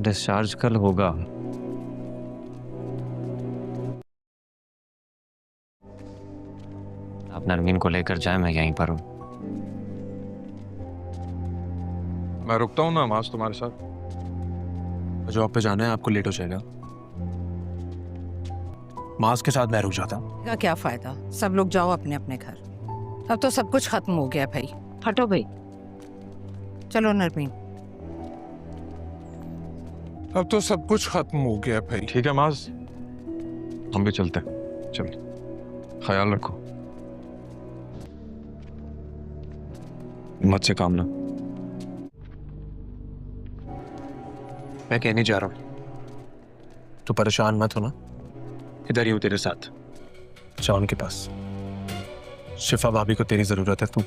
Discharge कल होगा। आप नरमीन को लेकर जाए, मैं यहीं पर हूँ। मैं रुकता हूँ ना मास तुम्हारे साथ। जॉब पे जाना है, आपको लेट हो जाएगा। मास के साथ मैं रुक जाता हूँ। का क्या फायदा, सब लोग जाओ अपने अपने घर। अब तो सब कुछ खत्म हो गया भाई। हटो भाई, चलो नरमीन। अब तो सब कुछ खत्म हो गया भाई। ठीक है मास, हम भी चलते हैं। चल, ख्याल रखो, मत से काम ना। मैं कहने जा रहा हूँ, तो परेशान मत हो ना। इधर ही हूँ तेरे साथ, चाउन के पास। शिफा भाभी को तेरी जरूरत है, तू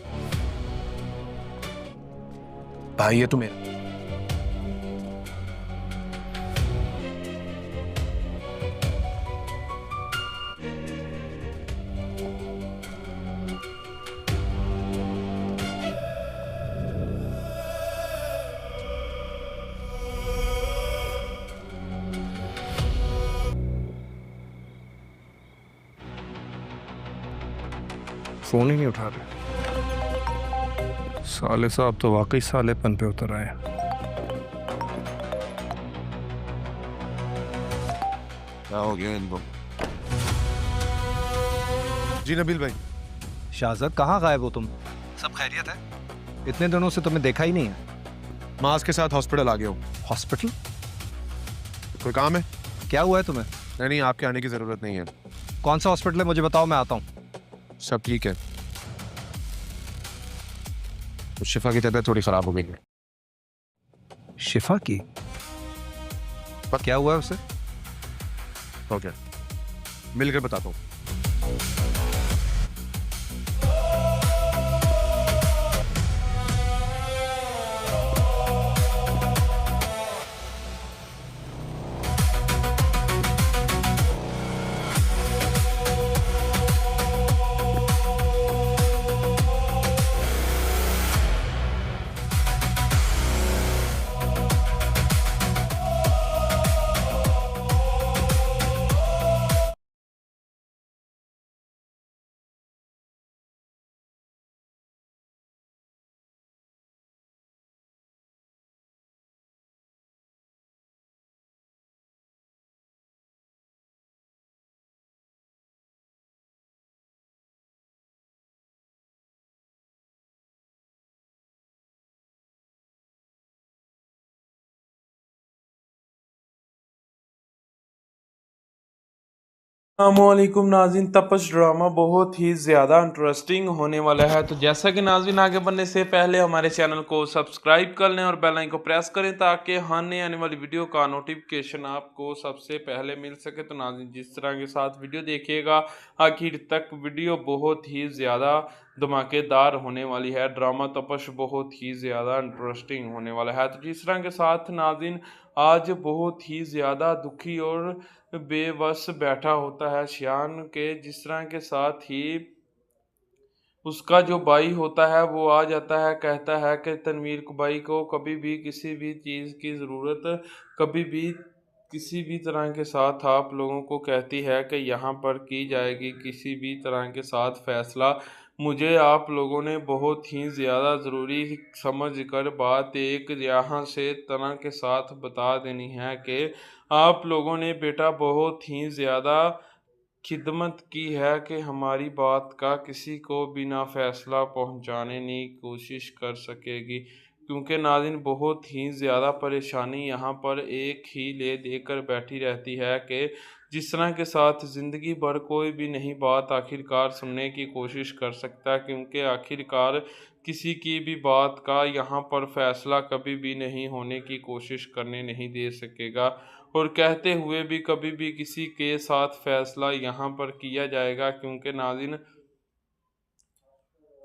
भाई है तू मेरा। फोन ही नहीं उठा रहे। साले साहब तो वाकई सालेपन पे उतर आए। क्या हो गया इनको? जी नबील भाई। शाहज़द, कहाँ गायब हो तुम? सब खैरियत है? इतने दिनों से तुम्हें देखा ही नहीं है। मास के साथ हॉस्पिटल आ गया हूँ। हॉस्पिटल? कोई काम है? क्या हुआ है तुम्हें? नहीं नहीं, आपके आने की जरूरत नहीं है। कौन सा हॉस्पिटल है, मुझे बताओ, मैं आता हूँ। सब ठीक है। तो शिफा की तबीयत थोड़ी खराब हो गई है। शिफा की? पर क्या हुआ है उसे? ओके, मिलकर बताता हूँ। अस्सलामुअलैकुम नाज़रीन, तपश ड्रामा बहुत ही ज़्यादा इंटरेस्टिंग होने वाला है। तो जैसा कि नाज़रीन, आगे बढ़ने से पहले हमारे चैनल को सब्सक्राइब कर लें और बेल आइकन को प्रेस करें ताकि आने आने वाली वीडियो का नोटिफिकेशन आपको सबसे पहले मिल सके। तो नाज़रीन, जिस तरह के साथ वीडियो देखिएगा आखिर तक, वीडियो बहुत ही ज़्यादा धमाकेदार होने वाली है। ड्रामा तपश बहुत ही ज़्यादा इंटरेस्टिंग होने वाला है। तो जिस तरह के साथ नाज़रीन, आज बहुत ही ज़्यादा दुखी और बेबस बैठा होता है शियान के, जिस तरह के साथ ही उसका जो भाई होता है वो आ जाता है, कहता है कि तनवीर भाई को कभी भी किसी भी चीज़ की ज़रूरत, कभी भी किसी भी तरह के साथ आप लोगों को कहती है कि यहाँ पर की जाएगी किसी भी तरह के साथ फ़ैसला। मुझे आप लोगों ने बहुत ही ज़्यादा ज़रूरी समझ कर बात एक यहाँ से तरह के साथ बता देनी है कि आप लोगों ने बेटा बहुत ही ज़्यादा खिदमत की है कि हमारी बात का किसी को बिना फ़ैसला पहुंचाने की कोशिश कर सकेगी। क्योंकि नाज़रीन, बहुत ही ज़्यादा परेशानी यहाँ पर एक ही ले देकर बैठी रहती है कि जिस तरह के साथ ज़िंदगी भर कोई भी नहीं बात आखिरकार सुनने की कोशिश कर सकता, क्योंकि आखिरकार किसी की भी बात का यहाँ पर फ़ैसला कभी भी नहीं होने की कोशिश करने नहीं दे सकेगा। और कहते हुए भी कभी भी किसी के साथ फ़ैसला यहाँ पर किया जाएगा, क्योंकि नाज़रीन,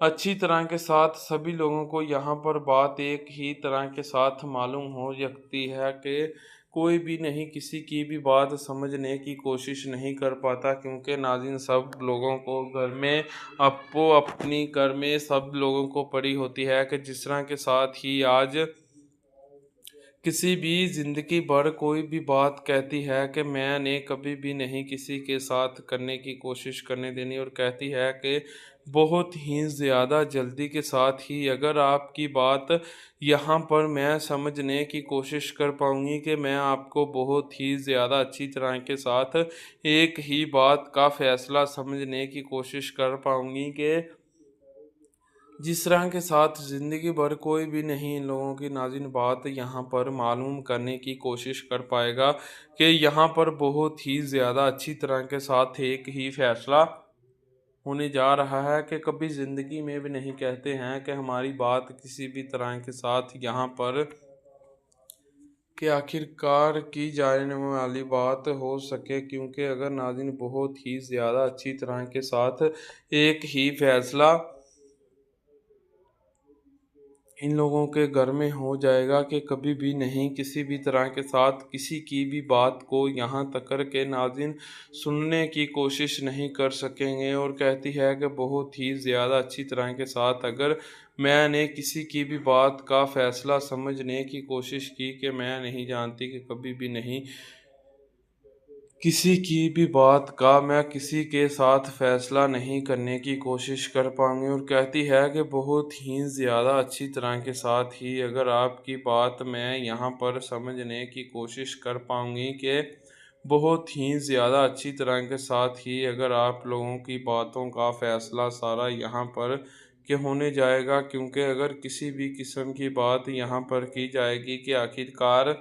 अच्छी तरह के साथ सभी लोगों को यहाँ पर बात एक ही तरह के साथ मालूम हो सकती है कि कोई भी नहीं किसी की भी बात समझने की कोशिश नहीं कर पाता, क्योंकि नाज़रीन, सब लोगों को घर में अपो अपनी घर में सब लोगों को पड़ी होती है कि जिस तरह के साथ ही आज किसी भी ज़िंदगी भर कोई भी बात कहती है कि मैंने कभी भी नहीं किसी के साथ करने की कोशिश करने देनी, और कहती है कि बहुत ही ज़्यादा जल्दी के साथ ही अगर आपकी बात यहाँ पर मैं समझने की कोशिश कर पाऊँगी कि मैं आपको बहुत ही ज़्यादा अच्छी तरह के साथ एक ही बात का फ़ैसला समझने की कोशिश कर पाऊँगी कि जिस तरह के साथ ज़िंदगी भर कोई भी नहीं इन लोगों की नाज़िन बात यहाँ पर मालूम करने की कोशिश कर पाएगा कि यहाँ पर बहुत ही ज़्यादा अच्छी तरह के साथ एक ही फ़ैसला होने जा रहा है कि कभी ज़िंदगी में भी नहीं कहते हैं कि हमारी बात किसी भी तरह के साथ यहाँ पर कि आखिरकार की जाने वाली बात हो सके, क्योंकि अगर नाज़िन बहुत ही ज़्यादा अच्छी तरह के साथ एक ही फ़ैसला इन लोगों के घर में हो जाएगा कि कभी भी नहीं किसी भी तरह के साथ किसी की भी बात को यहाँ तक के नाज़िन सुनने की कोशिश नहीं कर सकेंगे। और कहती है कि बहुत ही ज़्यादा अच्छी तरह के साथ अगर मैंने किसी की भी बात का फ़ैसला समझने की कोशिश की कि मैं नहीं जानती कि कभी भी नहीं किसी की भी बात का मैं किसी के साथ फ़ैसला नहीं करने की कोशिश कर पाऊँगी। और कहती है कि बहुत ही ज़्यादा अच्छी तरह के साथ ही अगर आपकी बात मैं यहाँ पर समझने की कोशिश कर पाऊँगी कि बहुत ही ज़्यादा अच्छी तरह के साथ ही अगर आप लोगों की बातों का फ़ैसला सारा यहाँ पर के होने जाएगा, क्योंकि अगर किसी भी किस्म की बात यहाँ पर की जाएगी कि आखिरकार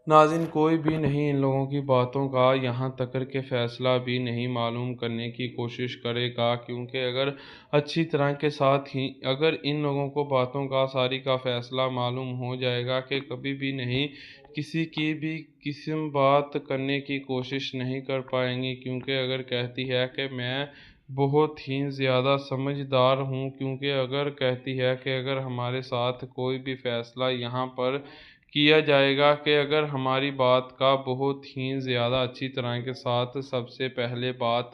नाज़िन कोई भी नहीं इन लोगों की बातों का यहाँ तक के फ़ैसला भी नहीं मालूम करने की कोशिश करेगा, क्योंकि अगर अच्छी तरह के साथ ही अगर इन लोगों को बातों का सारी का फ़ैसला मालूम हो जाएगा कि कभी भी नहीं किसी की भी किस्म बात करने की कोशिश नहीं कर पाएंगी, क्योंकि अगर कहती है कि मैं बहुत ही ज़्यादा समझदार हूँ, क्योंकि अगर कहती है कि अगर हमारे साथ कोई भी फ़ैसला यहाँ पर किया जाएगा कि अगर हमारी बात का बहुत ही ज़्यादा अच्छी तरह के साथ सबसे पहले बात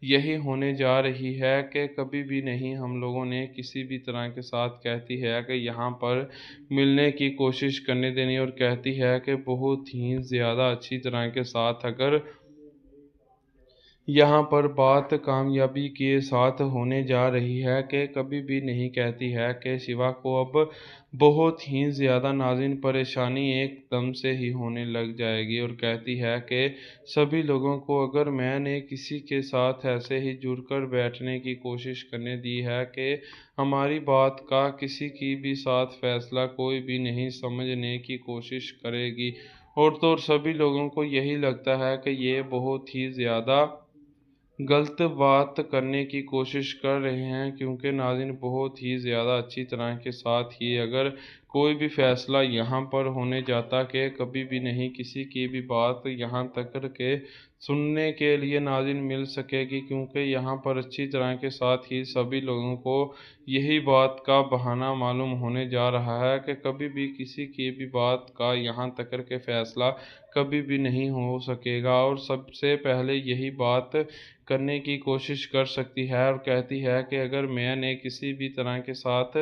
यही होने जा रही है कि कभी भी नहीं हम लोगों ने किसी भी तरह के साथ कहती है कि यहाँ पर मिलने की कोशिश करने देनी, और कहती है कि बहुत ही ज़्यादा अच्छी तरह के साथ अगर यहाँ पर बात कामयाबी के साथ होने जा रही है कि कभी भी नहीं कहती है कि शिवा को अब बहुत ही ज़्यादा नाज़िन परेशानी एकदम से ही होने लग जाएगी। और कहती है कि सभी लोगों को अगर मैंने किसी के साथ ऐसे ही जुड़कर बैठने की कोशिश करने दी है कि हमारी बात का किसी की भी साथ फ़ैसला कोई भी नहीं समझने की कोशिश करेगी, और तो और सभी लोगों को यही लगता है कि ये बहुत ही ज़्यादा गलत बात करने की कोशिश कर रहे हैं, क्योंकि नाज़िन बहुत ही ज़्यादा अच्छी तरह के साथ ही अगर कोई भी फ़ैसला यहाँ पर होने जाता कि कभी भी नहीं किसी की भी बात यहाँ तक के सुनने के लिए नाज़िन मिल सकेगी, क्योंकि यहाँ पर अच्छी तरह के साथ ही सभी लोगों को यही बात का बहाना मालूम होने जा रहा है कि कभी भी किसी की भी बात का यहाँ तक के फ़ैसला कभी भी नहीं हो सकेगा, और सबसे पहले यही बात करने की कोशिश कर सकती है। और कहती है कि अगर मैंने किसी भी तरह के साथ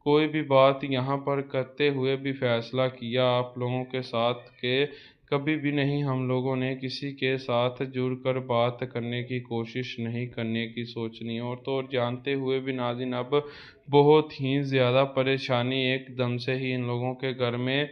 कोई भी बात यहाँ पर करते हुए भी फ़ैसला किया आप लोगों के साथ के कभी भी नहीं हम लोगों ने किसी के साथ जुड़कर बात करने की कोशिश नहीं करने की सोचनी, और तो और जानते हुए भी नाज़िन अब बहुत ही ज़्यादा परेशानी एकदम से ही इन लोगों के घर में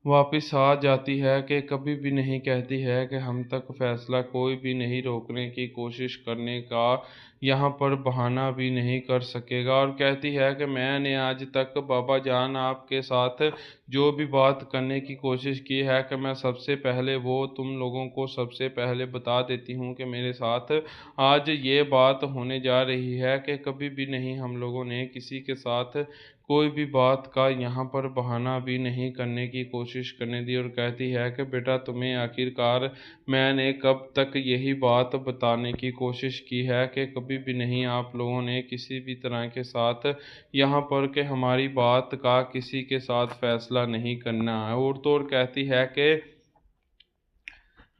वापिस आ जाती है कि कभी भी नहीं कहती है कि हम तक फ़ैसला कोई भी नहीं रोकने की कोशिश करने का यहाँ पर बहाना भी नहीं कर सकेगा। और कहती है कि मैंने आज तक बाबा जान आपके साथ जो भी बात करने की कोशिश की है कि मैं सबसे पहले वो तुम लोगों को सबसे पहले बता देती हूँ कि मेरे साथ आज ये बात होने जा रही है कि कभी भी नहीं हम लोगों ने किसी के साथ कोई भी बात का यहाँ पर बहाना भी नहीं करने की कोशिश करने दी। और कहती है कि बेटा तुम्हें आखिरकार मैंने कब तक यही बात बताने की कोशिश की है कि कभी भी नहीं आप लोगों ने किसी भी तरह के साथ यहाँ पर कि हमारी बात का किसी के साथ फ़ैसला नहीं करना है। और तो और कहती है कि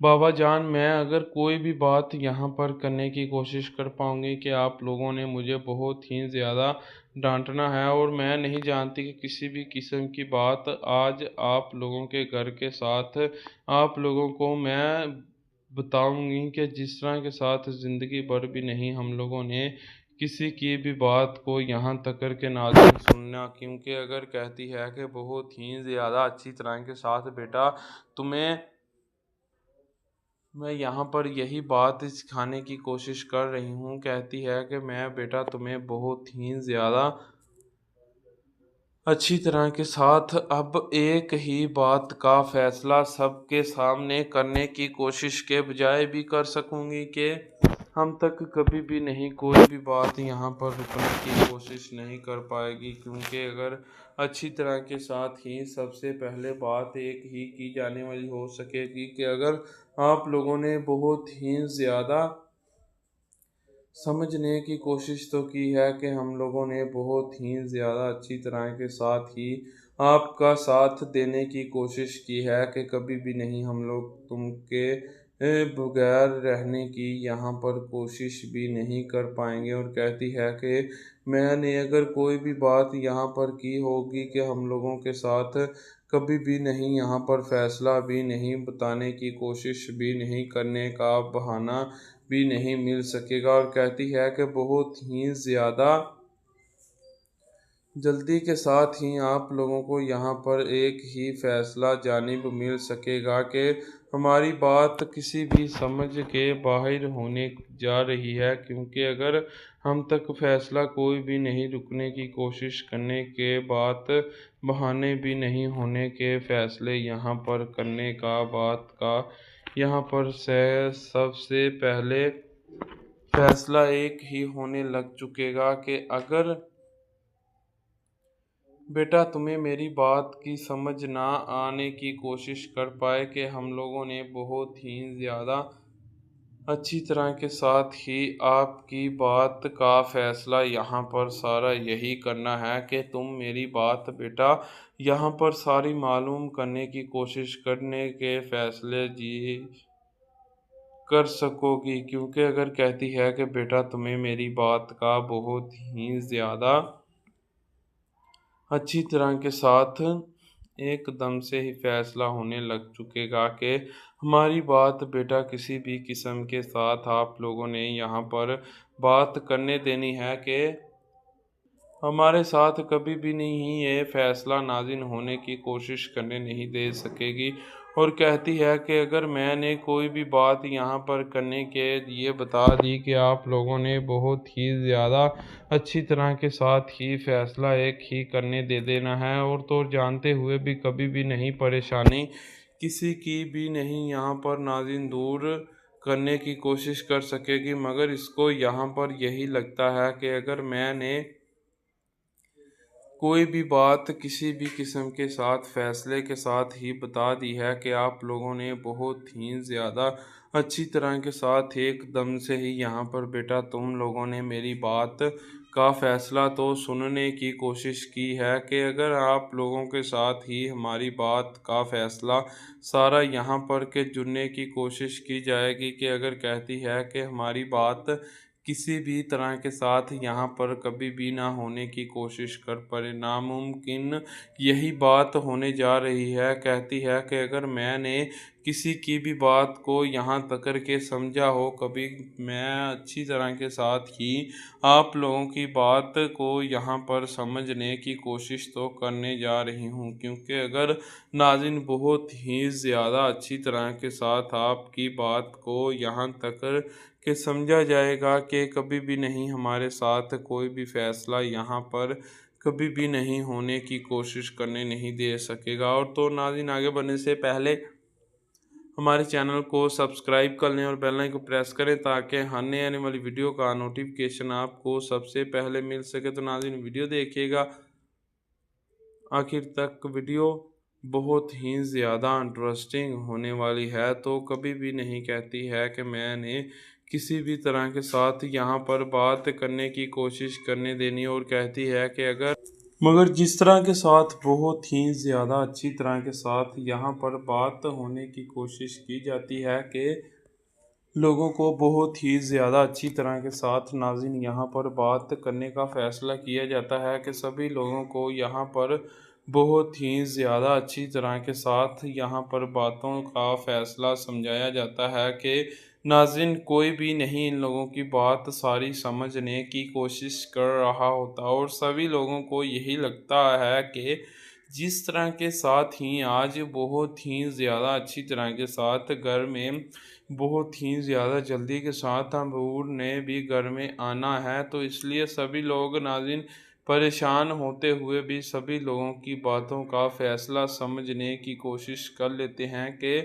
बाबा जान, मैं अगर कोई भी बात यहाँ पर करने की कोशिश कर पाऊँगी कि आप लोगों ने मुझे बहुत ही ज़्यादा डांटना है, और मैं नहीं जानती कि किसी भी किस्म की बात आज आप लोगों के घर के साथ आप लोगों को मैं बताऊँगी कि जिस तरह के साथ ज़िंदगी भर भी नहीं हम लोगों ने किसी की भी बात को यहाँ तक करके नाज़िम सुनना, क्योंकि अगर कहती है कि बहुत ही ज़्यादा अच्छी तरह के साथ बेटा तुम्हें मैं यहाँ पर यही बात सिखाने की कोशिश कर रही हूँ। कहती है कि मैं बेटा तुम्हें बहुत ही ज़्यादा अच्छी तरह के साथ अब एक ही बात का फैसला सबके सामने करने की कोशिश के बजाय भी कर सकूँगी कि हम तक कभी भी नहीं कोई भी बात यहाँ पर रुकने की कोशिश नहीं कर पाएगी, क्योंकि अगर अच्छी तरह के साथ ही सबसे पहले बात एक ही की जाने वाली हो सकेगी कि अगर आप लोगों ने बहुत ही ज़्यादा समझने की कोशिश तो की है कि हम लोगों ने बहुत ही ज़्यादा अच्छी तरह के साथ ही आपका साथ देने की कोशिश की है कि कभी भी नहीं हम लोग तुमके बगैर रहने की यहाँ पर कोशिश भी नहीं कर पाएंगे। और कहती है कि मैंने अगर कोई भी बात यहाँ पर की होगी कि हम लोगों के साथ कभी भी नहीं यहाँ पर फैसला भी नहीं बताने की कोशिश भी नहीं करने का बहाना भी नहीं मिल सकेगा। और कहती है कि बहुत ही ज़्यादा जल्दी के साथ ही आप लोगों को यहाँ पर एक ही फैसला जानिब मिल सकेगा कि हमारी बात किसी भी समझ के बाहर होने जा रही है, क्योंकि अगर हम तक फैसला कोई भी नहीं रुकने की कोशिश करने के बात बहाने भी नहीं होने के फैसले यहाँ पर करने का बात का यहाँ पर से सबसे पहले फैसला एक ही होने लग चुकेगा कि अगर बेटा तुम्हें मेरी बात की समझ ना आने की कोशिश कर पाए कि हम लोगों ने बहुत ही ज़्यादा अच्छी तरह के साथ ही आपकी बात का फैसला यहाँ पर सारा यही करना है कि तुम मेरी बात बेटा यहाँ पर सारी मालूम करने की कोशिश करने के फैसले जी कर सकोगी, क्योंकि अगर कहती है कि बेटा तुम्हें मेरी बात का बहुत ही ज़्यादा अच्छी तरह के साथ एकदम से ही फैसला होने लग चुकेगा कि हमारी बात बेटा किसी भी किस्म के साथ आप लोगों ने यहाँ पर बात करने देनी है कि हमारे साथ कभी भी नहीं ये फैसला नाज़िल होने की कोशिश करने नहीं दे सकेगी। और कहती है कि अगर मैंने कोई भी बात यहाँ पर करने के लिए बता दी कि आप लोगों ने बहुत ही ज़्यादा अच्छी तरह के साथ ही फैसला एक ही करने दे देना है, और तो जानते हुए भी कभी भी नहीं परेशानी किसी की भी नहीं यहाँ पर नाज़िल दूर करने की कोशिश कर सकेगी। मगर इसको यहाँ पर यही लगता है कि अगर मैंने कोई भी बात किसी भी किस्म के साथ फैसले के साथ ही बता दी है कि आप लोगों ने बहुत ही ज़्यादा अच्छी तरह के साथ एकदम से ही यहाँ पर बेटा तुम लोगों ने मेरी बात का फैसला तो सुनने की कोशिश की है कि अगर आप लोगों के साथ ही हमारी बात का फैसला सारा यहाँ पर के जुड़ने की कोशिश की जाएगी कि अगर कहती है कि हमारी बात किसी भी तरह के साथ यहाँ पर कभी भी ना होने की कोशिश कर पाए, नामुमकिन यही बात होने जा रही है। कहती है कि अगर मैंने किसी की भी बात को यहाँ तक के समझा हो कभी, मैं अच्छी तरह के साथ ही आप लोगों की बात को यहाँ पर समझने की कोशिश तो करने जा रही हूँ, क्योंकि अगर नाज़िन बहुत ही ज़्यादा अच्छी तरह के साथ आपकी बात को यहाँ तक कि समझा जाएगा कि कभी भी नहीं हमारे साथ कोई भी फैसला यहाँ पर कभी भी नहीं होने की कोशिश करने नहीं दे सकेगा। और तो नाज़रीन, आगे बढ़ने से पहले हमारे चैनल को सब्सक्राइब कर लें और बेल आइकन को प्रेस करें ताकि आने आने वाली वीडियो का नोटिफिकेशन आपको सबसे पहले मिल सके। तो नाज़रीन, वीडियो देखिएगा आखिर तक, वीडियो बहुत ही ज़्यादा इंटरेस्टिंग होने वाली है। तो कभी भी नहीं कहती है कि मैंने किसी भी तरह के साथ यहाँ पर बात करने की कोशिश करने देनी, और कहती है कि अगर मगर जिस तरह के साथ बहुत ही ज़्यादा अच्छी तरह के साथ यहाँ पर बात होने की कोशिश की जाती है कि लोगों को बहुत ही ज़्यादा अच्छी तरह के साथ नाज़रीन यहाँ पर बात करने का फ़ैसला किया जाता है कि सभी लोगों को यहाँ पर बहुत ही ज़्यादा अच्छी तरह के साथ यहाँ पर बातों का फ़ैसला समझाया जाता है कि नाज़रीन कोई भी नहीं इन लोगों की बात सारी समझने की कोशिश कर रहा होता और सभी लोगों को यही लगता है कि जिस तरह के साथ ही आज बहुत ही ज़्यादा अच्छी तरह के साथ घर में बहुत ही ज़्यादा जल्दी के साथ अबूर ने भी घर में आना है, तो इसलिए सभी लोग नाज़रीन परेशान होते हुए भी सभी लोगों की बातों का फ़ैसला समझने की कोशिश कर लेते हैं कि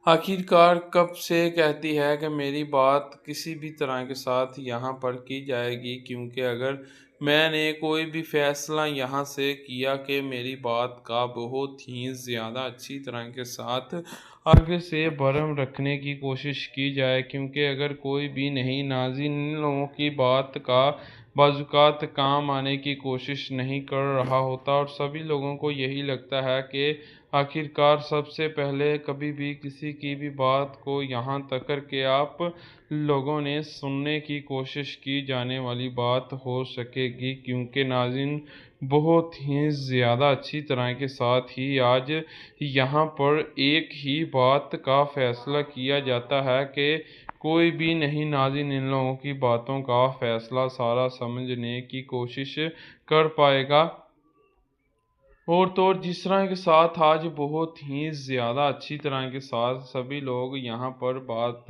आखिरकार कब से कहती है कि मेरी बात किसी भी तरह के साथ यहाँ पर की जाएगी, क्योंकि अगर मैंने कोई भी फ़ैसला यहाँ से किया कि मेरी बात का बहुत ही ज़्यादा अच्छी तरह के साथ आगे से भरम रखने की कोशिश की जाए, क्योंकि अगर कोई भी नहीं नाज़रीन इन लोगों की बात का बाज़ात काम आने की कोशिश नहीं कर रहा होता और सभी लोगों को यही लगता है कि आखिरकार सबसे पहले कभी भी किसी की भी बात को यहाँ तक करके आप लोगों ने सुनने की कोशिश की जाने वाली बात हो सकेगी, क्योंकि नाज़रीन बहुत ही ज़्यादा अच्छी तरह के साथ ही आज यहाँ पर एक ही बात का फ़ैसला किया जाता है कि कोई भी नहीं नाज़रीन इन लोगों की बातों का फ़ैसला सारा समझने की कोशिश कर पाएगा। और तो और जिस तरह के साथ आज बहुत ही ज़्यादा अच्छी तरह के साथ सभी लोग यहाँ पर बात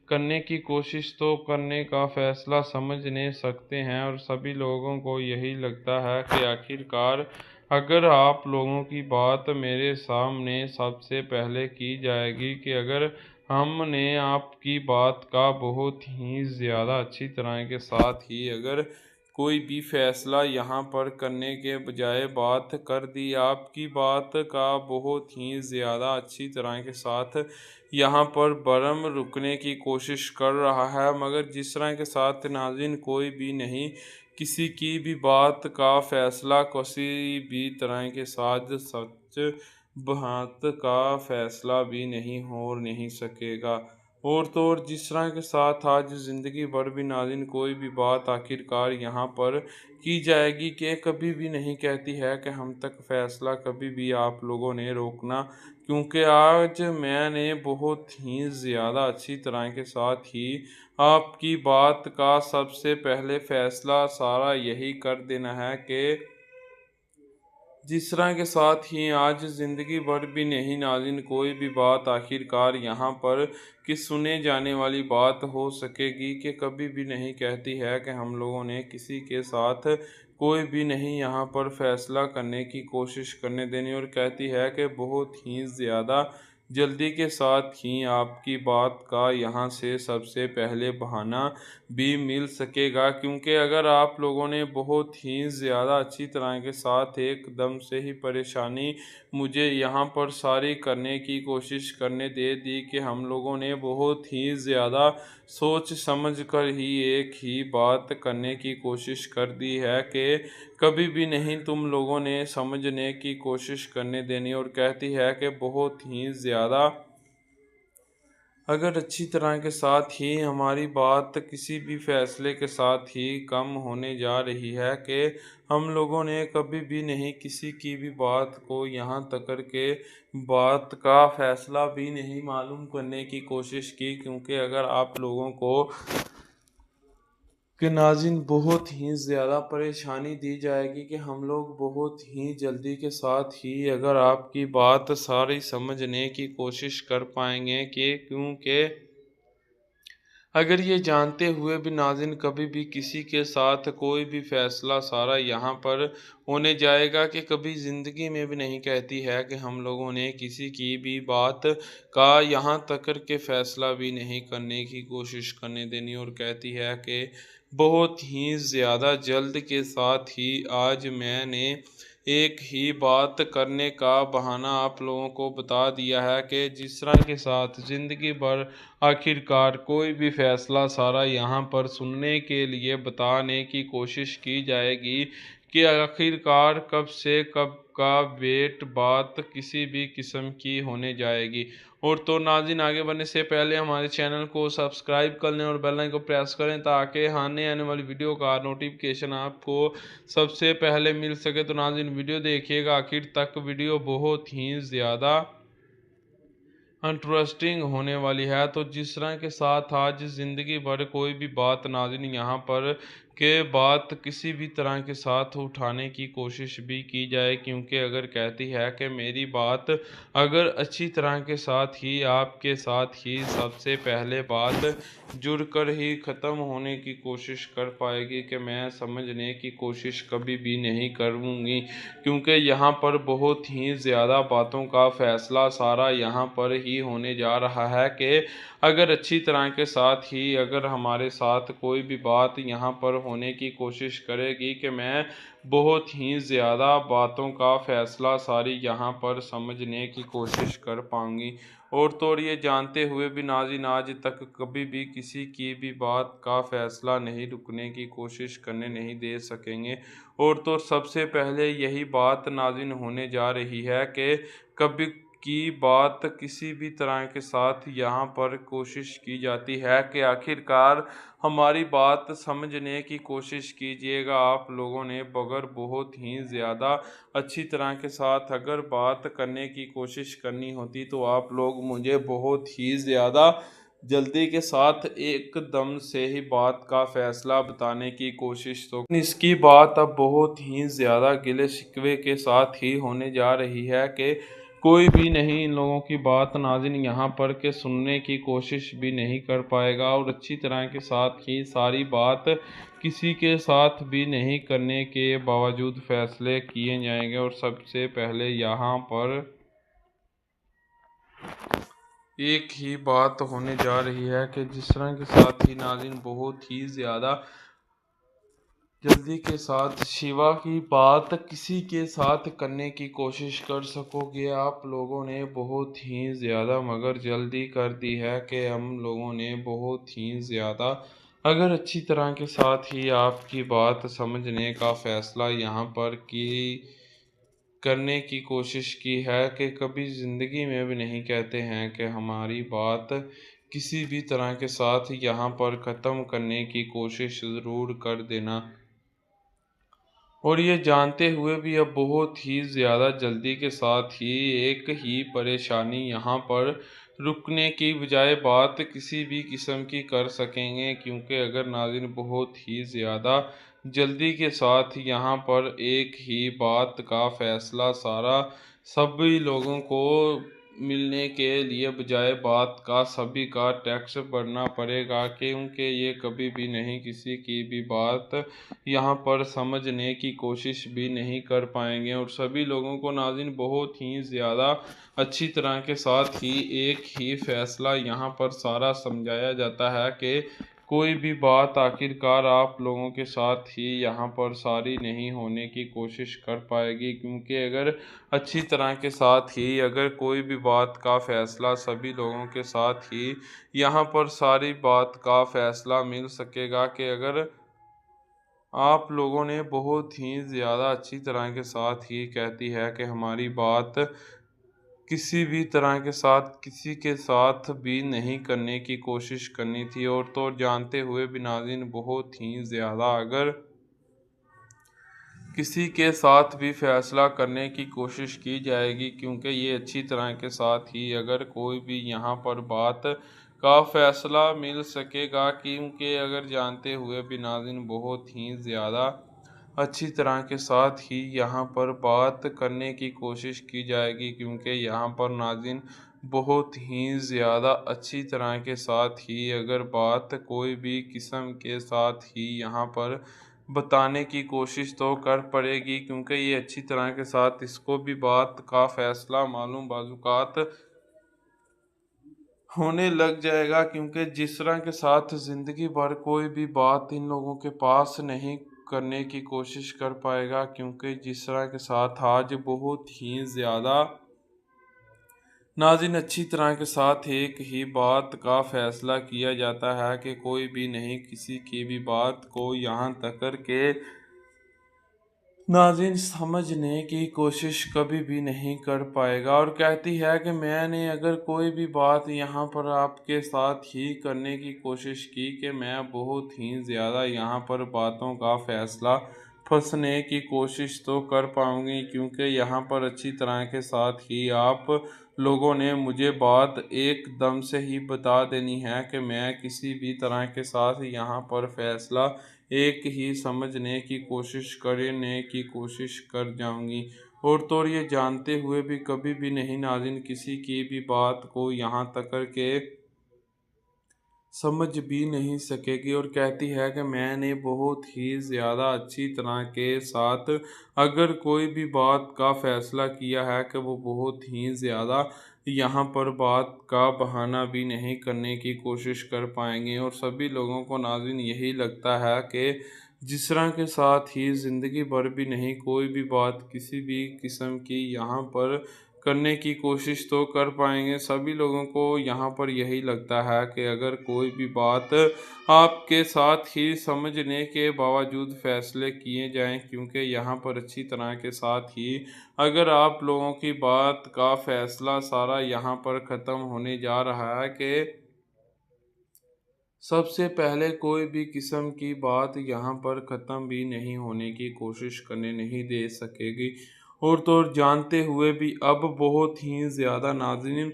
करने की कोशिश तो करने का फ़ैसला समझ नहीं सकते हैं और सभी लोगों को यही लगता है कि आखिरकार अगर आप लोगों की बात मेरे सामने सबसे पहले की जाएगी कि अगर हमने आपकी बात का बहुत ही ज़्यादा अच्छी तरह के साथ ही अगर कोई भी फ़ैसला यहाँ पर करने के बजाय बात कर दी आपकी बात का बहुत ही ज़्यादा अच्छी तरह के साथ यहाँ पर भरम रुकने की कोशिश कर रहा है, मगर जिस तरह के साथ नाज़रीन कोई भी नहीं किसी की भी बात का फ़ैसला किसी भी तरह के साथ सच बात का फ़ैसला भी नहीं हो नहीं सकेगा। और तो और जिस तरह के साथ आज ज़िंदगी भर भी नाज़रीन कोई भी बात आखिरकार यहाँ पर की जाएगी कि कभी भी नहीं कहती है कि हम तक फ़ैसला कभी भी आप लोगों ने रोकना, क्योंकि आज मैंने बहुत ही ज़्यादा अच्छी तरह के साथ ही आपकी बात का सबसे पहले फ़ैसला सारा यही कर देना है कि जिस तरह के साथ ही आज ज़िंदगी भर भी नहीं नाज़रीन कोई भी बात आखिरकार यहाँ पर कि सुने जाने वाली बात हो सकेगी कि कभी भी नहीं कहती है कि हम लोगों ने किसी के साथ कोई भी नहीं यहाँ पर फ़ैसला करने की कोशिश करने देनी और कहती है कि बहुत ही ज़्यादा जल्दी के साथ ही आपकी बात का यहाँ से सबसे पहले बहाना भी मिल सकेगा, क्योंकि अगर आप लोगों ने बहुत ही ज़्यादा अच्छी तरह के साथ एकदम से ही परेशानी मुझे यहाँ पर सारी करने की कोशिश करने दे दी कि हम लोगों ने बहुत ही ज़्यादा सोच समझ कर ही एक ही बात करने की कोशिश कर दी है कि कभी भी नहीं तुम लोगों ने समझने की कोशिश करने देनी और कहती है कि बहुत ही ज़्यादा अगर अच्छी तरह के साथ ही हमारी बात किसी भी फ़ैसले के साथ ही कम होने जा रही है कि हम लोगों ने कभी भी नहीं किसी की भी बात को यहाँ तक करके बात का फ़ैसला भी नहीं मालूम करने की कोशिश की, क्योंकि अगर आप लोगों को कि नाज़रीन बहुत ही ज़्यादा परेशानी दी जाएगी कि हम लोग बहुत ही जल्दी के साथ ही अगर आपकी बात सारी समझने की कोशिश कर पाएंगे कि क्योंकि अगर ये जानते हुए भी नाज़रीन कभी भी किसी के साथ कोई भी फ़ैसला सारा यहाँ पर होने जाएगा कि कभी ज़िंदगी में भी नहीं कहती है कि हम लोगों ने किसी की भी बात का यहाँ तक करके फ़ैसला भी नहीं करने की कोशिश करने देनी और कहती है कि बहुत ही ज़्यादा जल्द के साथ ही आज मैंने एक ही बात करने का बहाना आप लोगों को बता दिया है कि जिस तरह के साथ ज़िंदगी भर आखिरकार कोई भी फ़ैसला सारा यहाँ पर सुनने के लिए बताने की कोशिश की जाएगी कि आखिरकार कब से कब का वेट बात किसी भी किस्म की होने जाएगी। और तो नाज़रीन, आगे बढ़ने से पहले हमारे चैनल को सब्सक्राइब कर लें और बेल आइकन को प्रेस करें ताकि आने वाली वीडियो का नोटिफिकेशन आपको सबसे पहले मिल सके। तो नाज़रीन, वीडियो देखिएगा आखिर तक, वीडियो बहुत ही ज़्यादा इंटरेस्टिंग होने वाली है। तो जिस तरह के साथ आज ज़िंदगी भर कोई भी बात नाज़रीन यहाँ पर के बात किसी भी तरह के साथ उठाने की कोशिश भी की जाए, क्योंकि अगर कहती है कि मेरी बात अगर अच्छी तरह के साथ ही आपके साथ ही सबसे पहले बात जुड़कर ही ख़त्म होने की कोशिश कर पाएगी कि मैं समझने की कोशिश कभी भी नहीं करूँगी, क्योंकि यहाँ पर बहुत ही ज़्यादा बातों का फ़ैसला सारा यहाँ पर ही होने जा रहा है कि अगर अच्छी तरह के साथ ही अगर हमारे साथ कोई भी बात यहाँ पर होने की कोशिश करेगी कि मैं बहुत ही ज़्यादा बातों का फ़ैसला सारी यहाँ पर समझने की कोशिश कर पाऊँगी। और तो और ये जानते हुए भी नाज़रीन आज तक कभी भी किसी की भी बात का फ़ैसला नहीं रुकने की कोशिश करने नहीं दे सकेंगे। और तो सबसे पहले यही बात नाज़रीन होने जा रही है कि कभी की बात किसी भी तरह के साथ यहाँ पर कोशिश की जाती है कि आखिरकार हमारी बात समझने की कोशिश कीजिएगा आप लोगों ने, बगैर बहुत ही ज़्यादा अच्छी तरह के साथ अगर बात करने की कोशिश करनी होती तो आप लोग मुझे बहुत ही ज़्यादा जल्दी के साथ एकदम से ही बात का फ़ैसला बताने की कोशिश तो इसकी बात अब बहुत ही ज़्यादा गिले शिकवे के साथ ही होने जा रही है कि कोई भी नहीं इन लोगों की बात नाज़रीन यहाँ पर के सुनने की कोशिश भी नहीं कर पाएगा और अच्छी तरह के साथ ही सारी बात किसी के साथ भी नहीं करने के बावजूद फैसले किए जाएंगे। और सबसे पहले यहाँ पर एक ही बात होने जा रही है कि जिस तरह के साथ ही नाज़रीन बहुत ही ज़्यादा जल्दी के साथ शिवा की बात किसी के साथ करने की कोशिश कर सकोगे आप लोगों ने बहुत ही ज़्यादा, मगर जल्दी कर दी है कि हम लोगों ने बहुत ही ज़्यादा अगर अच्छी तरह के साथ ही आपकी बात समझने का फ़ैसला यहाँ पर करने की कोशिश की है कि कभी ज़िंदगी में भी नहीं कहते हैं कि हमारी बात किसी भी तरह के साथ यहाँ पर ख़त्म करने की कोशिश ज़रूर कर देना। और ये जानते हुए भी अब बहुत ही ज़्यादा जल्दी के साथ ही एक ही परेशानी यहाँ पर रुकने की बजाय बात किसी भी किस्म की कर सकेंगे, क्योंकि अगर नाज़रीन बहुत ही ज़्यादा जल्दी के साथ यहाँ पर एक ही बात का फ़ैसला सारा सभी लोगों को मिलने के लिए बजाय बात का सभी का टैक्स भरना पड़ेगा, क्योंकि ये कभी भी नहीं किसी की भी बात यहाँ पर समझने की कोशिश भी नहीं कर पाएंगे। और सभी लोगों को नाज़रीन बहुत ही ज़्यादा अच्छी तरह के साथ ही एक ही फैसला यहाँ पर सारा समझाया जाता है कि कोई भी बात आखिरकार आप लोगों के साथ ही यहाँ पर सारी नहीं होने की कोशिश कर पाएगी, क्योंकि अगर अच्छी तरह के साथ ही अगर कोई भी बात का फ़ैसला सभी लोगों के साथ ही यहाँ पर सारी बात का फ़ैसला मिल सकेगा कि अगर आप लोगों ने बहुत ही ज़्यादा अच्छी तरह के साथ ही कहती है कि हमारी बात किसी भी तरह के साथ किसी के साथ भी नहीं करने की कोशिश करनी थी। और तो जानते हुए भी नाज़रीन बहुत ही ज़्यादा अगर किसी के साथ भी फैसला करने की कोशिश की जाएगी, क्योंकि ये अच्छी तरह के साथ ही अगर कोई भी यहाँ पर बात का फ़ैसला मिल सकेगा, क्योंकि अगर जानते हुए भी नाज़रीन बहुत ही ज़्यादा अच्छी तरह के साथ ही यहाँ पर बात करने की कोशिश की जाएगी, क्योंकि यहाँ पर नाज़रीन बहुत ही ज़्यादा अच्छी तरह के साथ ही अगर बात कोई भी किस्म के साथ ही यहाँ पर बताने की कोशिश तो कर पड़ेगी, क्योंकि ये अच्छी तरह के साथ इसको भी बात का फ़ैसला मालूम बाजुकात होने लग जाएगा, क्योंकि जिस तरह के साथ ज़िंदगी भर कोई भी बात इन लोगों के पास नहीं करने की कोशिश कर पाएगा, क्योंकि जिस तरह के साथ आज बहुत ही ज़्यादा नाज़रीन अच्छी तरह के साथ एक ही बात का फ़ैसला किया जाता है कि कोई भी नहीं किसी की भी बात को यहाँ तक के नाज़रीन समझने की कोशिश कभी भी नहीं कर पाएगा और कहती है कि मैंने अगर कोई भी बात यहाँ पर आपके साथ ही करने की कोशिश की कि मैं बहुत ही ज़्यादा यहाँ पर बातों का फ़ैसला फंसने की कोशिश तो कर पाऊँगी, क्योंकि यहाँ पर अच्छी तरह के साथ ही आप लोगों ने मुझे बात एकदम से ही बता देनी है कि मैं किसी भी तरह के साथ यहाँ पर फ़ैसला एक ही समझने की कोशिश करने की कोशिश कर जाऊंगी। और तो और ये जानते हुए भी कभी भी नहीं नाज़रीन किसी की भी बात को यहाँ तक करके समझ भी नहीं सकेगी और कहती है कि मैंने बहुत ही ज़्यादा अच्छी तरह के साथ अगर कोई भी बात का फ़ैसला किया है कि वो बहुत ही ज़्यादा यहाँ पर बात का बहाना भी नहीं करने की कोशिश कर पाएंगे। और सभी लोगों को नाज़रीन यही लगता है कि जिस तरह के साथ ही ज़िंदगी भर भी नहीं कोई भी बात किसी भी किस्म की यहाँ पर करने की कोशिश तो कर पाएंगे। सभी लोगों को यहाँ पर यही लगता है कि अगर कोई भी बात आपके साथ ही समझने के बावजूद फ़ैसले किए जाएं, क्योंकि यहाँ पर अच्छी तरह के साथ ही अगर आप लोगों की बात का फ़ैसला सारा यहाँ पर ख़त्म होने जा रहा है कि सबसे पहले कोई भी किस्म की बात यहाँ पर ख़त्म भी नहीं होने की कोशिश करने नहीं दे सकेगी। और तो और जानते हुए भी अब बहुत ही ज़्यादा नाज़रीन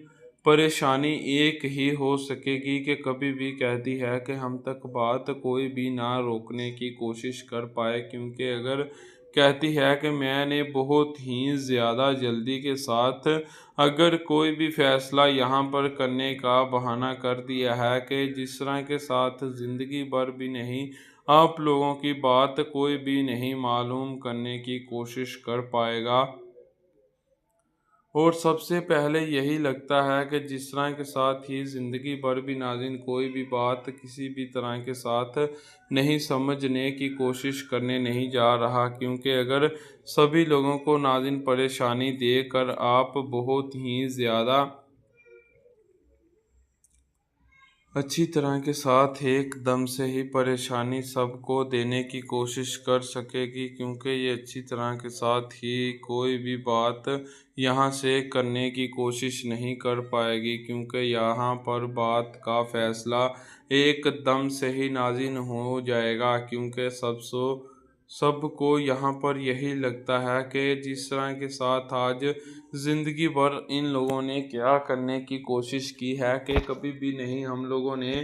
परेशानी एक ही हो सकेगी कि कभी भी कहती है कि हम तक बात कोई भी ना रोकने की कोशिश कर पाए, क्योंकि अगर कहती है कि मैंने बहुत ही ज़्यादा जल्दी के साथ अगर कोई भी फ़ैसला यहाँ पर करने का बहाना कर दिया है कि जिस तरह के साथ ज़िंदगी भर भी नहीं आप लोगों की बात कोई भी नहीं मालूम करने की कोशिश कर पाएगा। और सबसे पहले यही लगता है कि जिस तरह के साथ ही ज़िंदगी भर भी नाज़रीन कोई भी बात किसी भी तरह के साथ नहीं समझने की कोशिश करने नहीं जा रहा, क्योंकि अगर सभी लोगों को नाज़रीन परेशानी देकर आप बहुत ही ज़्यादा अच्छी तरह के साथ एकदम से ही परेशानी सबको देने की कोशिश कर सकेगी, क्योंकि ये अच्छी तरह के साथ ही कोई भी बात यहाँ से करने की कोशिश नहीं कर पाएगी, क्योंकि यहाँ पर बात का फ़ैसला एकदम से ही नाज़रीन हो जाएगा। क्योंकि सबको यहाँ पर यही लगता है कि जिस तरह के साथ आज ज़िंदगी भर इन लोगों ने क्या करने की कोशिश की है कि कभी भी नहीं हम लोगों ने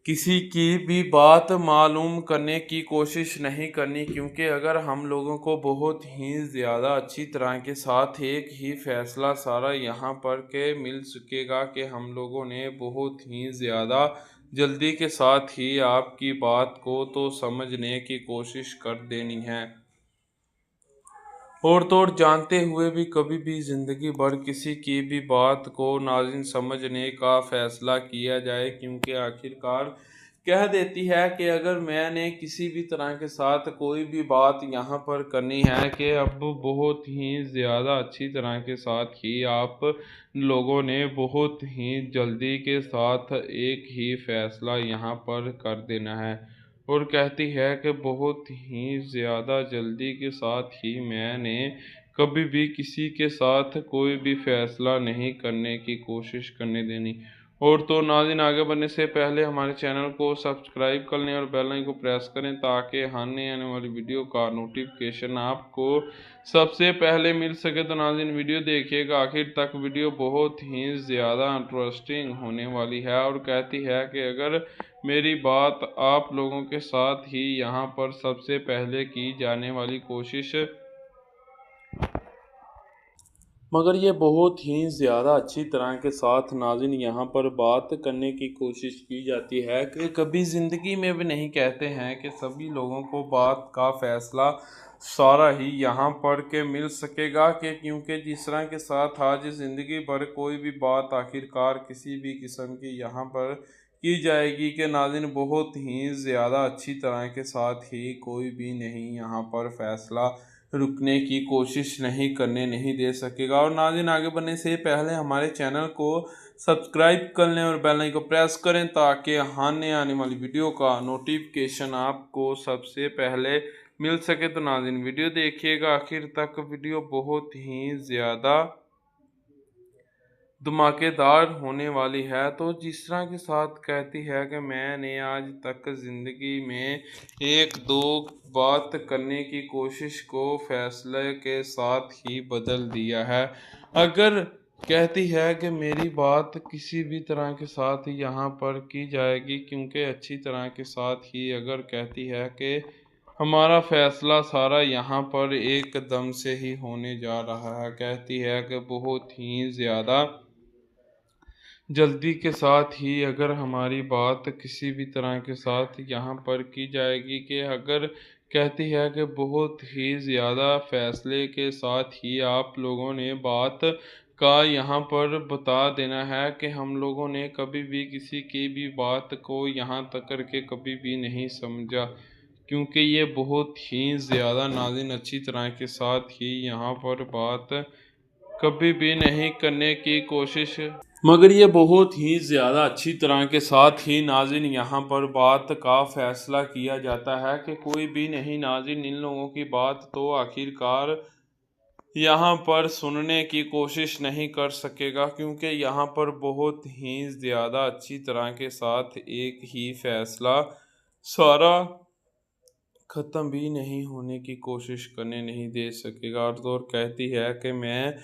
किसी की भी बात मालूम करने की कोशिश नहीं करनी, क्योंकि अगर हम लोगों को बहुत ही ज़्यादा अच्छी तरह के साथ एक ही फ़ैसला सारा यहाँ पर के मिल सकेगा कि हम लोगों ने बहुत ही ज़्यादा जल्दी के साथ ही आपकी बात को तो समझने की कोशिश कर देनी है। और तो और जानते हुए भी कभी भी ज़िंदगी भर किसी की भी बात को नाज़रीन समझने का फ़ैसला किया जाए, क्योंकि आखिरकार कह देती है कि अगर मैंने किसी भी तरह के साथ कोई भी बात यहाँ पर करनी है कि अब बहुत ही ज़्यादा अच्छी तरह के साथ ही आप लोगों ने बहुत ही जल्दी के साथ एक ही फ़ैसला यहाँ पर कर देना है। और कहती है कि बहुत ही ज़्यादा जल्दी के साथ ही मैंने कभी भी किसी के साथ कोई भी फ़ैसला नहीं करने की कोशिश करने देनी। और तो नाज़रीन आगे बढ़ने से पहले हमारे चैनल को सब्सक्राइब कर लें और बेल आइकन को प्रेस करें, ताकि आने वाली वीडियो का नोटिफिकेशन आपको सबसे पहले मिल सके। तो नाज़रीन वीडियो देखिएगा आखिर तक, वीडियो बहुत ही ज़्यादा इंटरेस्टिंग होने वाली है। और कहती है कि अगर मेरी बात आप लोगों के साथ ही यहाँ पर सबसे पहले की जाने वाली कोशिश, मगर ये बहुत ही ज़्यादा अच्छी तरह के साथ नाज़रीन यहाँ पर बात करने की कोशिश की जाती है कि कभी ज़िंदगी में भी नहीं कहते हैं कि सभी लोगों को बात का फ़ैसला सारा ही यहाँ पर के मिल सकेगा कि क्योंकि जिस तरह के साथ आज ज़िंदगी भर कोई भी बात आखिरकार किसी भी किस्म की यहाँ पर की जाएगी कि नाज़रीन बहुत ही ज़्यादा अच्छी तरह के साथ ही कोई भी नहीं यहाँ पर फ़ैसला रुकने की कोशिश नहीं करने नहीं दे सकेगा। और नाज़रीन आगे बढ़ने से पहले हमारे चैनल को सब्सक्राइब कर लें और बेल आइकन को प्रेस करें, ताकि आने वाली वीडियो का नोटिफिकेशन आपको सबसे पहले मिल सके तो नाज़रीन वीडियो देखिएगा आखिर तक। वीडियो बहुत ही ज़्यादा धमाकेदार होने वाली है। तो जिस तरह के साथ कहती है कि मैंने आज तक ज़िंदगी में एक दो बात करने की कोशिश को फैसले के साथ ही बदल दिया है। अगर कहती है कि मेरी बात किसी भी तरह के साथ यहाँ पर की जाएगी, क्योंकि अच्छी तरह के साथ ही अगर कहती है कि हमारा फैसला सारा यहाँ पर एकदम से ही होने जा रहा है। कहती है कि बहुत ही ज़्यादा जल्दी के साथ ही अगर हमारी बात किसी भी तरह के साथ यहाँ पर की जाएगी, कि अगर कहती है कि बहुत ही ज़्यादा फैसले के साथ ही आप लोगों ने बात का यहाँ पर बता देना है कि हम लोगों ने कभी भी किसी की भी बात को यहाँ तक करके कभी भी नहीं समझा, क्योंकि ये बहुत ही ज़्यादा नाज़रीन अच्छी तरह के साथ ही यहाँ पर बात कभी भी नहीं करने की कोशिश, मगर ये बहुत ही ज़्यादा अच्छी तरह के साथ ही नाज़रीन यहाँ पर बात का फ़ैसला किया जाता है कि कोई भी नहीं नाज़रीन इन लोगों की बात तो आखिरकार यहाँ पर सुनने की कोशिश नहीं कर सकेगा, क्योंकि यहाँ पर बहुत ही ज़्यादा अच्छी तरह के साथ एक ही फ़ैसला सारा ख़त्म भी नहीं होने की कोशिश करने नहीं दे सकेगा। और कहती है कि मैं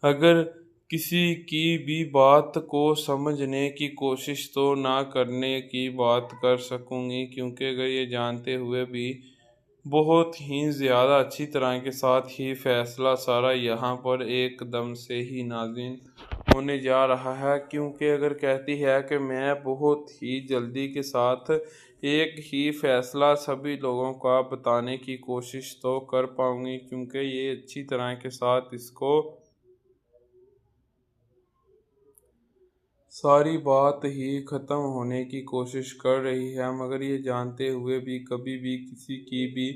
अगर किसी की भी बात को समझने की कोशिश तो ना करने की बात कर सकूँगी, क्योंकि अगर ये जानते हुए भी बहुत ही ज़्यादा अच्छी तरह के साथ ही फ़ैसला सारा यहाँ पर एकदम से ही नाज़रीन होने जा रहा है। क्योंकि अगर कहती है कि मैं बहुत ही जल्दी के साथ एक ही फ़ैसला सभी लोगों का बताने की कोशिश तो कर पाऊँगी, क्योंकि ये अच्छी तरह के साथ इसको सारी बात ही ख़त्म होने की कोशिश कर रही है, मगर ये जानते हुए भी कभी भी किसी की भी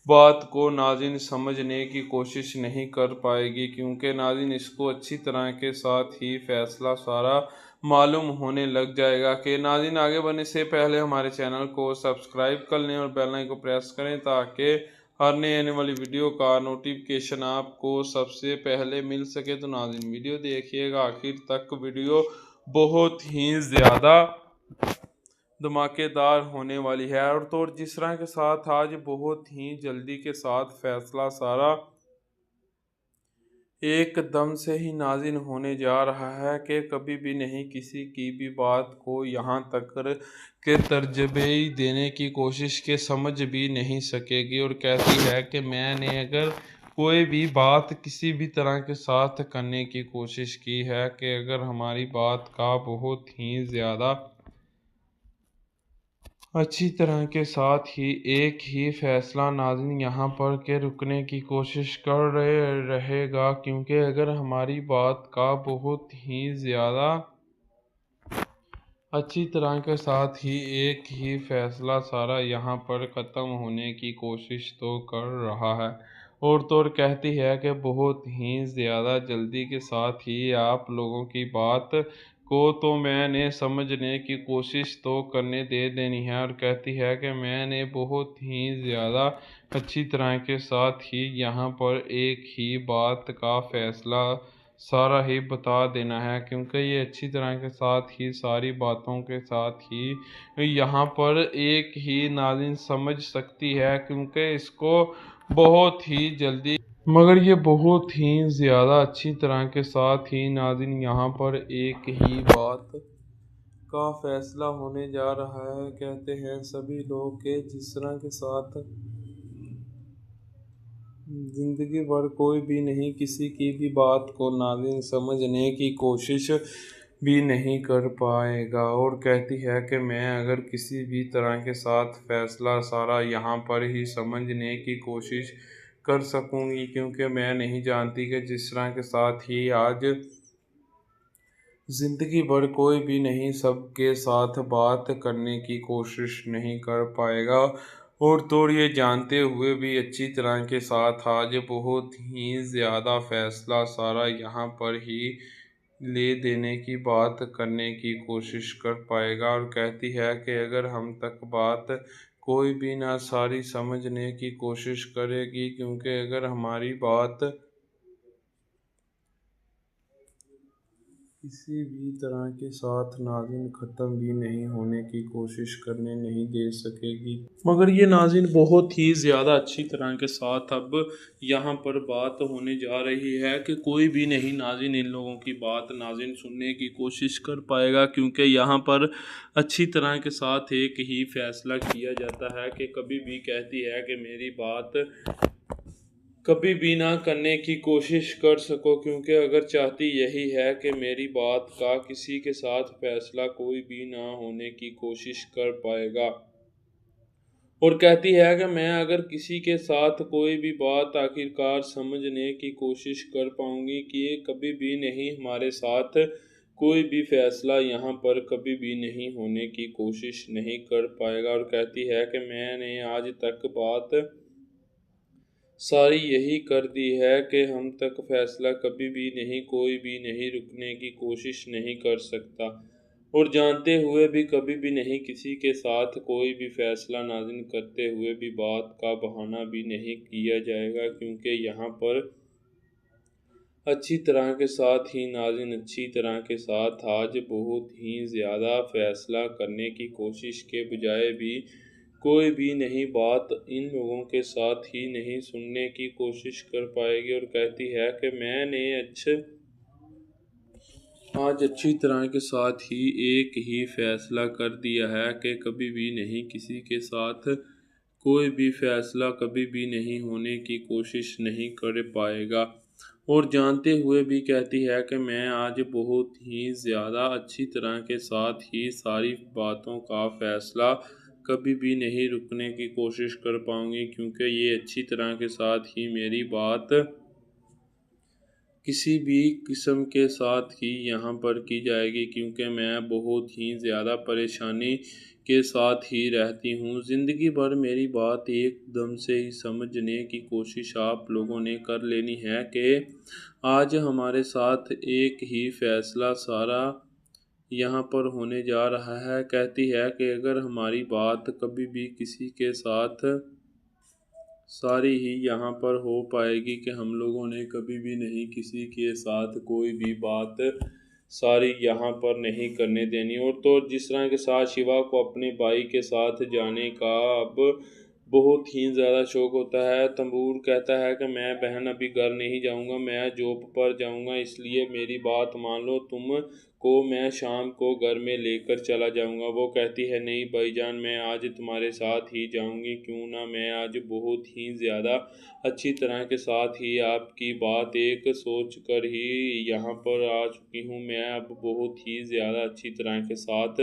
बात को नाज़रीन समझने की कोशिश नहीं कर पाएगी, क्योंकि नाज़रीन इसको अच्छी तरह के साथ ही फ़ैसला सारा मालूम होने लग जाएगा। कि नाज़रीन आगे बढ़ने से पहले हमारे चैनल को सब्सक्राइब कर लें और बेल आइकन को प्रेस करें, ताकि हर नई आने वाली वीडियो का नोटिफिकेशन आपको सबसे पहले मिल सके। तो नाज़रीन वीडियो देखिएगा आखिर तक। वीडियो बहुत ही ज़्यादा धमाकेदार होने वाली है। और तो जिस तरह के साथ आज बहुत ही जल्दी के साथ फ़ैसला सारा एकदम से ही नाज़िल होने जा रहा है, कि कभी भी नहीं किसी की भी बात को यहाँ तक के तर्जबे देने की कोशिश के समझ भी नहीं सकेगी। और कहती है कि मैंने अगर कोई भी बात किसी भी तरह के साथ करने की कोशिश की है, कि अगर हमारी बात का बहुत ही ज़्यादा अच्छी तरह के साथ ही एक ही फ़ैसला नाज़रीन यहाँ पर के रुकने की कोशिश कर रहेगा, क्योंकि अगर हमारी बात का बहुत ही ज़्यादा अच्छी तरह के साथ ही एक ही फ़ैसला सारा यहाँ पर ख़त्म होने की कोशिश तो कर रहा है। और तो और कहती है कि बहुत ही ज़्यादा जल्दी के साथ ही आप लोगों की बात को तो मैंने समझने की कोशिश तो करने दे देनी है। और कहती है कि मैंने बहुत ही ज़्यादा अच्छी तरह के साथ ही यहाँ पर एक ही बात का फ़ैसला सारा ही बता देना है, क्योंकि ये अच्छी तरह के साथ ही सारी बातों के साथ ही यहाँ पर एक ही नाज़रीन समझ सकती है, क्योंकि इसको बहुत ही जल्दी, मगर ये बहुत ही ज़्यादा अच्छी तरह के साथ ही नाज़रीन यहाँ पर एक ही बात का फ़ैसला होने जा रहा है। कहते हैं सभी लोग के जिस तरह के साथ ज़िंदगी भर कोई भी नहीं किसी की भी बात को नाज़रीन समझने की कोशिश भी नहीं कर पाएगा। और कहती है कि मैं अगर किसी भी तरह के साथ फ़ैसला सारा यहाँ पर ही समझने की कोशिश कर सकूँगी, क्योंकि मैं नहीं जानती कि जिस तरह के साथ ही आज ज़िंदगी भर कोई भी नहीं सबके साथ बात करने की कोशिश नहीं कर पाएगा। और तो ये जानते हुए भी अच्छी तरह के साथ आज बहुत ही ज़्यादा फ़ैसला सारा यहाँ पर ही ले देने की बात करने की कोशिश कर पाएगा। और कहती है कि अगर हम तक बात कोई भी ना सारी समझने की कोशिश करेगी, क्योंकि अगर हमारी बात किसी भी तरह के साथ नाज़िन ख़त्म भी नहीं होने की कोशिश करने नहीं दे सकेगी। मगर ये नाज़िन बहुत ही ज़्यादा अच्छी तरह के साथ अब यहाँ पर बात होने जा रही है कि कोई भी नहीं नाज़िन इन लोगों की बात नाज़िन सुनने की कोशिश कर पाएगा, क्योंकि यहाँ पर अच्छी तरह के साथ एक ही फ़ैसला किया जाता है कि कभी भी कहती है कि मेरी बात कभी भी ना करने की कोशिश कर सको, क्योंकि अगर चाहती यही है कि मेरी बात का किसी के साथ फैसला कोई भी ना होने की कोशिश कर पाएगा। और कहती है कि मैं अगर किसी के साथ कोई भी बात आखिरकार समझने की कोशिश कर पाऊंगी कि ये कभी भी नहीं हमारे साथ कोई भी फैसला यहाँ पर कभी भी नहीं होने की कोशिश नहीं कर पाएगा। और कहती है कि मैंने आज तक बात सारी यही कर दी है कि हम तक फैसला कभी भी नहीं, कोई भी नहीं रुकने की कोशिश नहीं कर सकता, और जानते हुए भी कभी भी नहीं किसी के साथ कोई भी फैसला नाज़िन करते हुए भी बात का बहाना भी नहीं किया जाएगा, क्योंकि यहाँ पर अच्छी तरह के साथ ही नाज़िन अच्छी तरह के साथ आज बहुत ही ज़्यादा फैसला करने की कोशिश के बजाय भी कोई भी नहीं बात इन लोगों के साथ ही नहीं सुनने की कोशिश कर पाएगी। और कहती है कि मैंने आज अच्छी तरह के साथ ही एक ही फैसला कर दिया है कि कभी भी नहीं किसी के साथ कोई भी फैसला कभी भी नहीं होने की कोशिश नहीं कर पाएगा। और जानते हुए भी कहती है कि मैं आज बहुत ही ज़्यादा अच्छी तरह के साथ ही सारी बातों का फैसला कभी भी नहीं रुकने की कोशिश कर पाऊंगी, क्योंकि ये अच्छी तरह के साथ ही मेरी बात किसी भी किस्म के साथ ही यहाँ पर की जाएगी, क्योंकि मैं बहुत ही ज़्यादा परेशानी के साथ ही रहती हूँ। ज़िंदगी भर मेरी बात एकदम से ही समझने की कोशिश आप लोगों ने कर लेनी है कि आज हमारे साथ एक ही फैसला सारा यहाँ पर होने जा रहा है। कहती है कि अगर हमारी बात कभी भी किसी के साथ सारी ही यहाँ पर हो पाएगी कि हम लोगों ने कभी भी नहीं किसी के साथ कोई भी बात सारी यहाँ पर नहीं करने देनी। और तो जिस तरह के साथ शिवा को अपने भाई के साथ जाने का अब बहुत ही ज़्यादा शौक होता है। तंबूर कहता है कि मैं बहन अभी घर नहीं जाऊंगा, मैं जॉब पर जाऊंगा, इसलिए मेरी बात मान लो, तुम को मैं शाम को घर में लेकर चला जाऊंगा। वो कहती है नहीं भाईजान, मैं आज तुम्हारे साथ ही जाऊंगी, क्यों ना, मैं आज बहुत ही ज़्यादा अच्छी तरह के साथ ही आपकी बात एक सोच कर ही यहाँ पर आ चुकी हूँ। मैं अब बहुत ही ज़्यादा अच्छी तरह के साथ,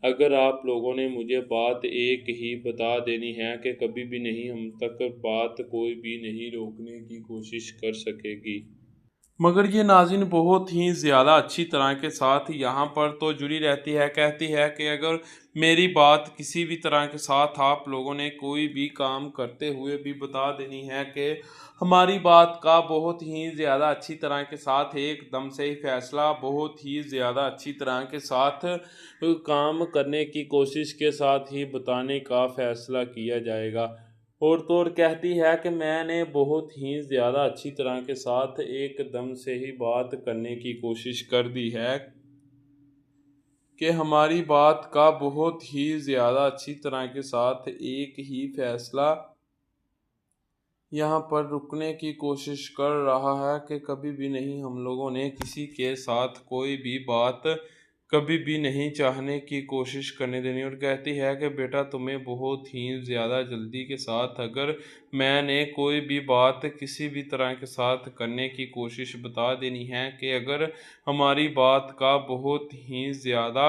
अगर आप लोगों ने मुझे बात एक ही बता देनी है कि कभी भी नहीं हम तक बात कोई भी नहीं रोकने की कोशिश कर सकेगी। मगर ये नाज़िन बहुत ही ज़्यादा अच्छी तरह के साथ यहाँ पर तो जुड़ी रहती है। कहती है कि अगर मेरी बात किसी भी तरह के साथ आप लोगों ने कोई भी काम करते हुए भी बता देनी है कि हमारी बात का बहुत ही ज़्यादा अच्छी तरह के साथ एकदम से ही फैसला बहुत ही ज़्यादा अच्छी तरह के साथ काम करने की कोशिश के साथ ही बताने का फ़ैसला किया जाएगा। और तो और कहती है कि मैंने बहुत ही ज़्यादा अच्छी तरह के साथ एकदम से ही बात करने की कोशिश कर दी है कि हमारी बात का बहुत ही ज़्यादा अच्छी तरह के साथ एक ही फैसला यहाँ पर रुकने की कोशिश कर रहा है कि कभी भी नहीं हम लोगों ने किसी के साथ कोई भी बात कभी भी नहीं चाहने की कोशिश करने देनी। और कहती है कि बेटा तुम्हें बहुत ही ज़्यादा जल्दी के साथ अगर मैंने कोई भी बात किसी भी तरह के साथ करने की कोशिश बता देनी है कि अगर हमारी बात का बहुत ही ज़्यादा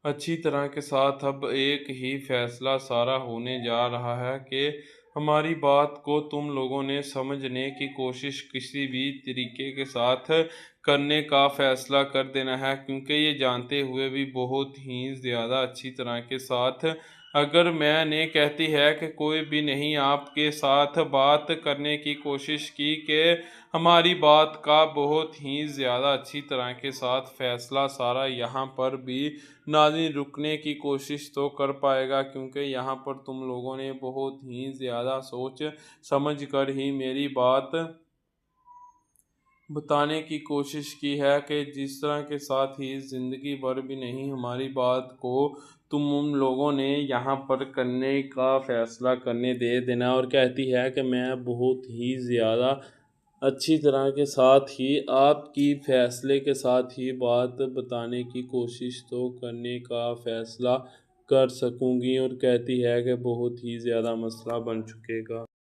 अच्छी तरह के साथ अब एक ही फैसला सारा होने जा रहा है कि हमारी बात को तुम लोगों ने समझने की कोशिश किसी भी तरीके के साथ करने का फ़ैसला कर देना है, क्योंकि ये जानते हुए भी बहुत ही ज़्यादा अच्छी तरह के साथ अगर मैंने कहती है कि कोई भी नहीं आपके साथ बात करने की कोशिश की कि हमारी बात का बहुत ही ज़्यादा अच्छी तरह के साथ फ़ैसला सारा यहाँ पर भी नाज़रीन रुकने की कोशिश तो कर पाएगा, क्योंकि यहाँ पर तुम लोगों ने बहुत ही ज़्यादा सोच समझ कर ही मेरी बात बताने की कोशिश की है कि जिस तरह के साथ ही ज़िंदगी भर भी नहीं हमारी बात को तुम उन लोगों ने यहाँ पर करने का फ़ैसला करने दे देना। और कहती है कि मैं बहुत ही ज़्यादा अच्छी तरह के साथ ही आपकी फ़ैसले के साथ ही बात बताने की कोशिश तो करने का फ़ैसला कर सकूँगी। और कहती है कि बहुत ही ज़्यादा मसला बन चुकेगा।